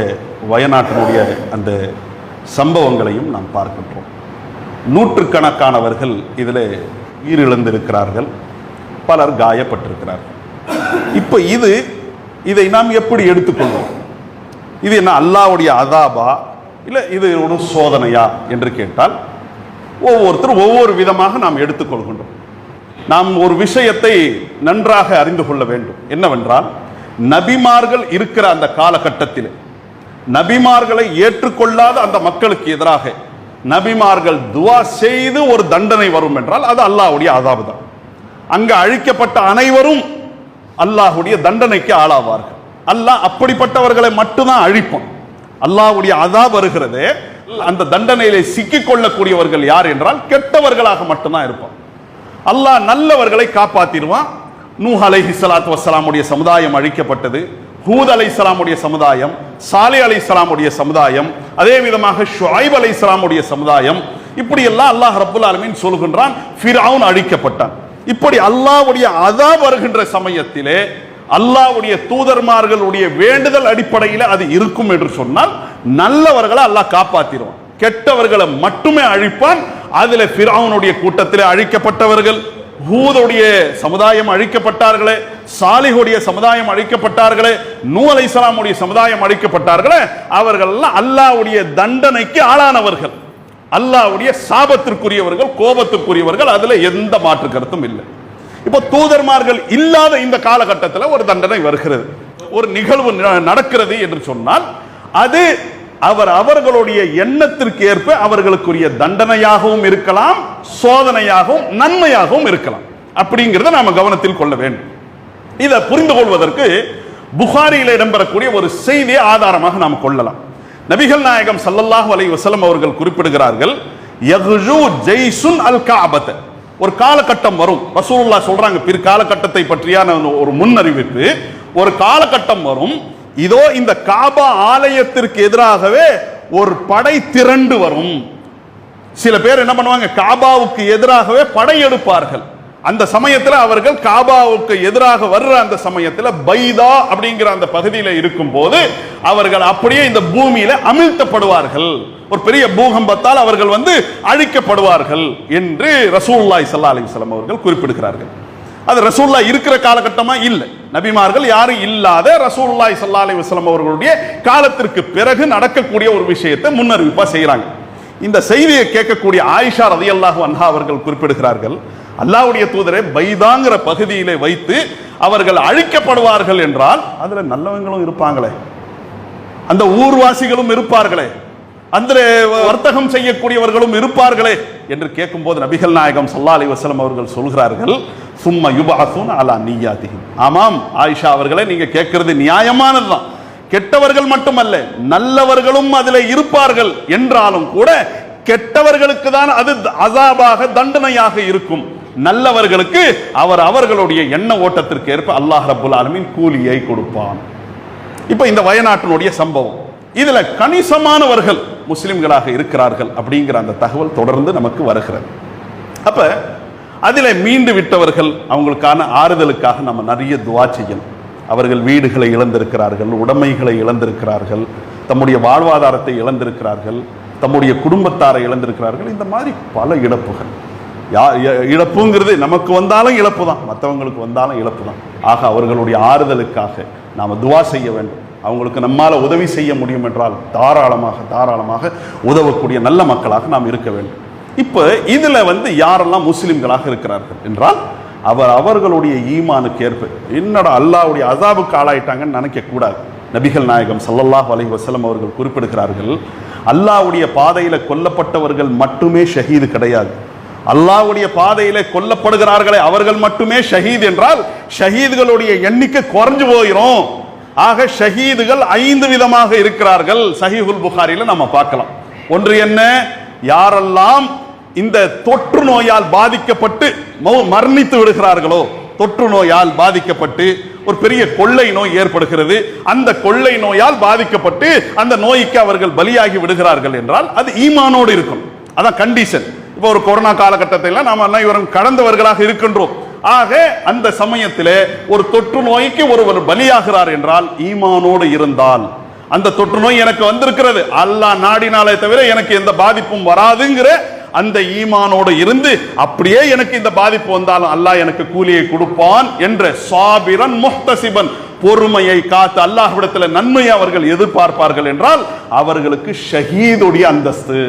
வயநாட்டினுடைய அந்த சம்பவங்களையும் நாம் பார்க்கின்றோம். நூற்றுக்கணக்கானவர்கள் இதில் உயிரிழந்திருக்கிறார்கள், பலர் காயப்பட்டிருக்கிறார்கள். இப்போ இதை நாம் எப்படி எடுத்துக்கொள்வோம்? இது என்ன அல்லாஹ்வுடைய அதாபா, இல்லை இது ஒரு சோதனையா என்று கேட்டால் ஒவ்வொருத்தரும் ஒவ்வொரு விதமாக நாம் எடுத்துக்கொள்கின்றோம். நாம் ஒரு விஷயத்தை நன்றாக அறிந்து கொள்ள வேண்டும். என்னவென்றால், நபிமார்கள் இருக்கிற அந்த காலகட்டத்தில் நபிமார்களை ஏற்றுக்கொள்ளாத அந்த மக்களுக்கு எதிராக நபிமார்கள் துவா செய்து ஒரு தண்டனை வரும் என்றால் அது அல்லாஹ்வுடைய அதாபு தான். அங்கு அழிக்கப்பட்ட அனைவரும் அல்லாஹ்வுடைய தண்டனைக்கு ஆளாவார்கள். அல்லாஹ் அப்படிப்பட்டவர்களை மட்டும்தான் அழிப்பான். அல்லாஹ்வுடைய அதாப் வருகிறதே, அந்த தண்டனையிலே சிக்கிக் கொள்ளக்கூடியவர்கள் யார் என்றால் கெட்டவர்களாக மட்டும்தான் இருப்பான். அல்லாஹ் நல்லவர்களை காப்பாற்றிடுவான். நூஹ் அலைஹிஸ்ஸலாத்து வஸ்ஸலாமுடைய சமுதாயம் அழிக்கப்பட்டது, ஹூத் அலைஹிஸ்ஸலாமுடைய சமுதாயம், சாலிஹ் அலைஹிஸ்ஸலாமுடைய சமுதாயம், அதே விதமாக ஷுஐப் அலைஹிஸ்ஸலாமுடைய சமுதாயம், இப்படி எல்லாம் அல்லாஹ் ரப்புல் ஆலமீன் சொல்கின்றான். ஃபிர்அவுன் அழிக்கப்பட்டான். இப்படி அல்லாஹ்வுடைய அதாப் வருகின்ற சமயத்திலே அல்லாஹ்வுடைய தூதர்மார்களுடைய வேண்டுதல் அடிப்படையில் அது இருக்கும் என்று சொன்னால் நல்லவர்களை அல்லாஹ் காப்பாற்றிடுவான், கெட்டவர்களை மட்டுமே அழிப்பான். அதில் ஃபிர்அவுனுடைய கூட்டத்திலே அழிக்கப்பட்டவர்கள், ஹூதுடைய சமுதாயம் அழிக்கப்பட்டார்களே, சாலிஹுடைய சமுதாயம் அழிக்கப்பட்டார்களே, நூஹ் அலைஹிஸ்ஸலாமுடைய சமுதாயம் அழிக்கப்பட்டார்களே, அவர்கள் அல்லாஹ்வுடைய தண்டனைக்கு ஆளானவர்கள், அல்லாஹ்வுடைய சாபத்திற்குரியவர்கள், கோபத்திற்குரியவர்கள். அதில் எந்த மாற்று கருத்தும் இல்லை. இப்போ தூதர்மார்கள் இல்லாத இந்த காலகட்டத்தில் ஒரு தண்டனை வருகிறது, ஒரு நிகழ்வு நடக்கிறது என்று சொன்னால் அது அவர்களுடைய எண்ணத்திற்கு ஏற்ப அவர்களுக்குரிய தண்டனையாகவும் இருக்கலாம், சோதனையாகவும் நன்மையாகவும் இருக்கலாம். அப்படிங்கிறத நாம கவனத்தில் கொள்ள வேண்டும். இதை புரிந்து கொள்வதற்கு புகாரியில் இடம்பெறக்கூடிய ஒரு செய்தியை ஆதாரமாக நாம் கொள்ளலாம். நபிகள் நாயகம் ஸல்லல்லாஹு அலைஹி வஸல்லம் அவர்கள் குறிப்பிடுகிறார்கள், யக்ஜு ஜைசுன் அல் கஅபத. ஒரு காலகட்டம் வரும், ரசூலுல்லாஹ் சொல்றாங்க, பிற்காலகட்டத்தை பற்றியான ஒரு முன்னறிவிப்பு. ஒரு காலகட்டம் வரும், இதோ இந்த காபா ஆலயத்திற்கு எதிராகவே ஒரு படை திரண்டு வரும். சில பேர் என்ன பண்ணுவாங்க, காபாவுக்கு எதிராகவே படையெடுப்பார்கள். அந்த சமயத்தில் அவர்கள் காபாவுக்கு எதிராக வர்ற அந்த சமயத்தில் பைதா அப்படிங்கிற அந்த பகுதியில் இருக்கும் போது அவர்கள் அப்படியே இந்த பூமியில அமிழ்த்தப்படுவார்கள். ஒரு பெரிய பூகம்பத்தால் அவர்கள் அழிக்கப்படுவார்கள் என்று ரசூலுல்லாஹி ஸல்லல்லாஹு அலைஹி வஸல்லம் அவர்கள் குறிப்பிடுகிறார்கள். அது ரசூலுல்லாஹ் இருக்கிற காலகட்டமா இல்லை, நபிமார்கள் யாரும் இல்லாத ரசூலுல்லாஹி ஸல்லல்லாஹு அலைஹி வஸல்லம் அவர்களுடைய காலத்திற்கு பிறகு நடக்கக்கூடிய ஒரு விஷயத்தை முன்னறிவிப்பா செய்யறாங்க. இந்த செய்தியை கேட்கக்கூடிய ஆயிஷா ரலியல்லாஹு அன்ஹா அவர்கள் குறிப்பிடுகிறார்கள், அல்லாஹ்வுடைய தூதரை பைதாங்கிற பகுதியிலே வைத்து அவர்கள் அழிக்கப்படுவார்கள் என்றால் அதுல நல்லவங்களும் இருப்பாங்களே, அந்த ஊர்வாசிகளும் இருப்பார்களே, அந்த வர்த்தகம் செய்யக்கூடியவர்களும் இருப்பார்களே என்று கேட்கும் போது நபிகள் நாயகம் ஸல்லல்லாஹு அலைஹி வஸல்லம் அவர்கள் சொல்கிறார்கள், சும்ம யுபஅஸூன அலா நிய்யாதிஹிம். ஆமாம் ஆயிஷா அவர்களே, நீங்க கேட்கிறது நியாயமானதுதான். கெட்டவர்கள் மட்டுமல்ல, நல்லவர்களும் அதில் இருப்பார்கள் என்றாலும் கூட கெட்டவர்களுக்கு தான் அது அஸாபாக தண்டனையாக இருக்கும். நல்லவர்களுக்கு அவர்களுடைய எண்ண ஓட்டத்திற்கு ஏற்ப அல்லாஹ் ரப்புல் ஆலமீன் கூலியை கொடுப்பான். இப்ப இந்த வயநாட்டினுடைய சம்பவம், இதுல கணிசமானவர்கள் முஸ்லிம்களாக இருக்கிறார்கள் அப்படிங்கிற அந்த தகவல் தொடர்ந்து நமக்கு வருகிறது. அப்ப அதில் மீண்டு விட்டவர்கள் அவங்களுக்கான ஆறுதலுக்காக நம்ம நிறைய துஆ செய்யணும். அவர்கள் வீடுகளை இழந்திருக்கிறார்கள், உடைமைகளை இழந்திருக்கிறார்கள், தம்முடைய வாழ்வாதாரத்தை இழந்திருக்கிறார்கள், தம்முடைய குடும்பத்தாரை இழந்திருக்கிறார்கள். இந்த மாதிரி பல இழப்புகள். இழப்புங்கிறது நமக்கு வந்தாலும் இழப்பு தான், மற்றவங்களுக்கு வந்தாலும் இழப்பு தான். ஆக அவர்களுடைய ஆறுதலுக்காக நாம் துஆ செய்ய வேண்டும். அவங்களுக்கு நம்மால் உதவி செய்ய முடியும் என்றால் தாராளமாக உதவக்கூடிய நல்ல மக்களாக நாம் இருக்க வேண்டும். இப்போ இதுல யாரெல்லாம் முஸ்லிம்களாக இருக்கிறார்கள் என்றால் அவர்களுடைய ஈமானுக்கு ஏற்ப, என்னடா அல்லாஹ்வுடைய அஸாபுக்கு ஆளாயிட்டாங்கன்னு நினைக்க கூடாது. நபிகள் நாயகம் ஸல்லல்லாஹு அலைஹி வஸல்லம் அவர்கள் குறிப்பிடுகிறார்கள், அல்லாஹ்வுடைய பாதையில கொல்லப்பட்டவர்கள் மட்டுமே ஷஹீது கிடையாது. அல்லாஹ்வுடைய பாதையில கொல்லப்படுகிறார்களே அவர்கள் மட்டுமே ஷஹீத் என்றால் ஷஹீதுகளுடைய எண்ணிக்கை குறைஞ்சு போயிடும். ஆக ஷஹீதுகள் 5 விதமாக இருக்கிறார்கள். சஹீஹுல் புகாரில நம்ம பார்க்கலாம். ஒன்று என்ன, யாரெல்லாம் இந்த தொற்று நோயால் பாதிக்கப்பட்டு மரணித்து விடுகிறார்களோ, தொற்று நோயால் பாதிக்கப்பட்டு ஒரு பெரிய கொள்ளை நோய் ஏற்படுகிறது, அந்த கொள்ளை நோயால் பாதிக்கப்பட்டு அந்த நோய்க்கு அவர்கள் பலியாகி விடுகிறார்கள் என்றால் அது ஈமானோடு இருக்கும். அதான் கண்டிஷன். இப்போ ஒரு கொரோனா காலகட்டத்தில் நாம் அனைவரும் கடந்தவர்களாக இருக்கின்றோம். ஆக அந்த சமயத்திலே ஒரு தொற்று நோய்க்கு ஒருவர் பலியாகிறார் என்றால் ஈமானோடு இருந்தால், அந்த தொற்று நோய் எனக்கு வந்திருக்கிறது, அல்லாஹ் நாடினாலே தவிர எனக்கு எந்த பாதிப்பும் வராதுங்கிற அந்த ஈமானோடு இருந்து, அப்படியே எனக்கு இந்த பாதிப்பு வந்தாலும் அல்லாஹ் எனக்கு கூலியை கொடுப்பான் என்ற சாபிரன் முஹ்தசிபன், பொறுமையை காத்து அல்லாஹ்விடத்தில் நன்மையை அவர்கள் எதிர்பார்ப்பார்கள் என்றால் அவர்களுக்கு ஷஹீதுடைய அந்தஸ்து.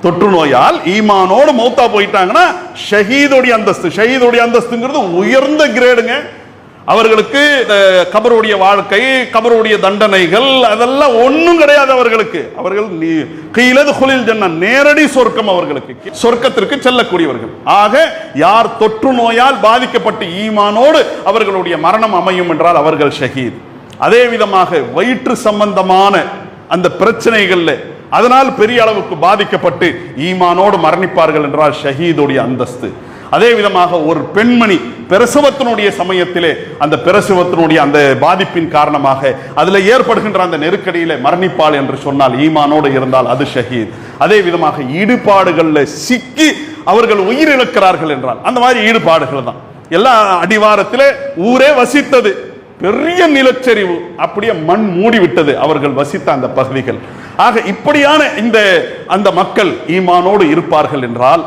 தொற்று நோயால் ஈமானோடு மௌத்தா போயிட்டாங்கன்னா ஷஹீதுடைய அந்தஸ்து. ஷஹீதுடைய அந்தஸ்துங்கிறது உயர்ந்த கிரேடுங்க. அவர்களுக்கு கபருடைய வாழ்க்கை, கபருடைய தண்டனைகள் அதெல்லாம் ஒன்றும் கிடையாது அவர்களுக்கு. அவர்கள் கீழதுகுலில் ஜன்னா, நேரடி சொர்க்கம், அவர்களுக்கு சொர்க்கத்திற்கு செல்லக்கூடியவர்கள். ஆக யார் தொற்று நோயால் பாதிக்கப்பட்டு ஈமானோடு அவர்களுடைய மரணம் அமையும் என்றால் அவர்கள் ஷஹீத். அதே விதமாக வயிற்று சம்பந்தமான அந்த பிரச்சனைகள்ல அதனால் பெரிய அளவுக்கு பாதிக்கப்பட்டு ஈமானோடு மரணிப்பார்கள் என்றால் ஷஹீதுடைய அந்தஸ்து. அதே விதமாக ஒரு பெண்மணி பிரசவத்தினுடைய சமயத்திலே அந்த பிரசவத்தினுடைய அந்த பாதிப்பின் காரணமாக அதில் ஏற்படுகின்ற அந்த நெருக்கடியில மரணிப்பாள் என்று சொன்னால் ஈமானோடு இருந்தால் அது ஷஹீத். அதே விதமாக ஈடுபாடுகளில் சிக்கி அவர்கள் உயிரிழக்கிறார்கள் என்றால் அந்த மாதிரி ஈடுபாடுகள் தான். எல்லா அடிவாரத்திலே ஊரே வசித்தது, பெரிய நிலச்சரிவு, அப்படியே மண் மூடிவிட்டது அவர்கள் வசித்த அந்த பகுதிகள். ஆக இப்படியான அந்த மக்கள் ஈமானோடு இருப்பார்கள் என்றால்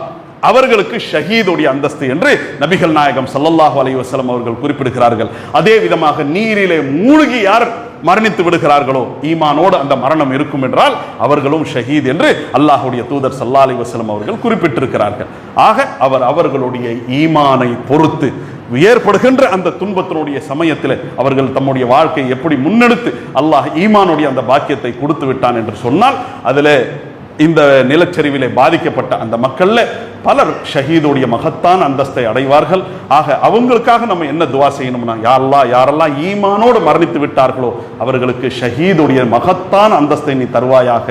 அவர்களுக்கு ஷஹீதுடைய அந்தஸ்து என்று நபிகள் நாயகம் ஸல்லல்லாஹு அலைஹி வஸல்லம் அவர்கள் குறிப்பிடுகிறார்கள். அதே விதமாக நீரிலே மூழ்கி யார் மரணித்து விடுகிறார்களோ ஈமானோடு அந்த மரணம் இருக்கும் என்றால் அவர்களும் ஷஹீத் என்று அல்லாஹ்வுடைய தூதர் ஸல்லல்லாஹு அலைஹி வஸல்லம் அவர்கள் குறிப்பிட்டிருக்கிறார்கள். ஆக அவர்களுடைய ஈமானை பொறுத்து ஏற்படுகின்ற அந்த துன்பத்தினுடைய சமயத்தில் அவர்கள் தம்முடைய வாழ்க்கையை எப்படி முன்னெடுத்து அல்லாஹ் ஈமானுடைய அந்த பாக்கியத்தை கொடுத்து விட்டான் என்று சொன்னால், அதில் இந்த நிலச்சரிவிலே பாதிக்கப்பட்ட அந்த மக்கள்ல பலர் ஷஹீதுடைய மகத்தான அந்தஸ்தை அடைவார்கள். ஆக அவங்களுக்காக நம்ம என்ன துவா செய்யணும்னா, யா அல்லாஹ் யாரெல்லாம் ஈமானோடு மரணித்து விட்டார்களோ அவர்களுக்கு ஷஹீதுடைய மகத்தான அந்தஸ்தை நீ தருவாயாக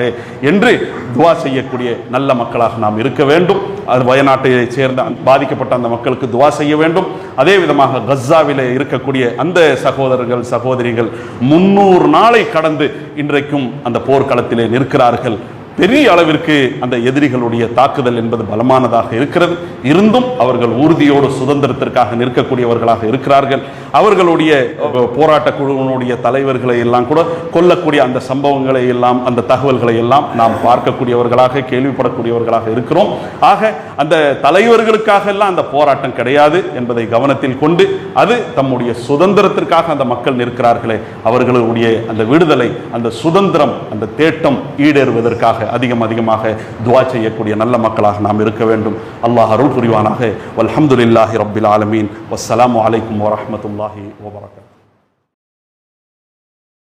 என்று துவா செய்யக்கூடிய நல்ல மக்களாக நாம் இருக்க வேண்டும். அது வயநாட்டை சேர்ந்த பாதிக்கப்பட்ட அந்த மக்களுக்கு துவா செய்ய வேண்டும். அதே விதமாக கஸ்ஸாவிலே இருக்கக்கூடிய அந்த சகோதரர்கள் சகோதரிகள் 300 நாளை கடந்து இன்றைக்கும் அந்த போர்க்களத்திலே நிற்கிறார்கள். பெரிய அளவிற்கு அந்த எதிரிகளுடைய தாக்குதல் என்பது பலமானதாக இருக்கிறது. இருந்தும் அவர்கள் உறுதியோடு சுதந்திரத்திற்காக நிற்கக்கூடியவர்களாக இருக்கிறார்கள். அவர்களுடைய போராட்ட குழுவினுடைய தலைவர்களை எல்லாம் கூட கொல்லக்கூடிய அந்த சம்பவங்களை எல்லாம், அந்த தகவல்களை எல்லாம் நாம் பார்க்கக்கூடியவர்களாக கேள்விப்படக்கூடியவர்களாக இருக்கிறோம். ஆக அந்த தலைவர்களுக்காக எல்லாம் அந்த போராட்டம் கிடையாது என்பதை கவனத்தில் கொண்டு, அது தம்முடைய சுதந்திரத்திற்காக அந்த மக்கள் நிற்கிறார்களே, அவர்களுடைய அந்த விடுதலை, அந்த சுதந்திரம், அந்த தேட்டம் ஈடேறுவதற்காக அதிகமாக துஆ செய்யக்கூடிய நல்ல மக்களாக நாம் இருக்க வேண்டும். அல்லாஹ் அருள் புரிவானாக. வல்ஹம்துலில்லாஹி ரப்பில் ஆலமீன். வஸ்ஸலாமு அலைக்கும் வரஹ்மத்துல்லாஹி வபரகாத்துஹு.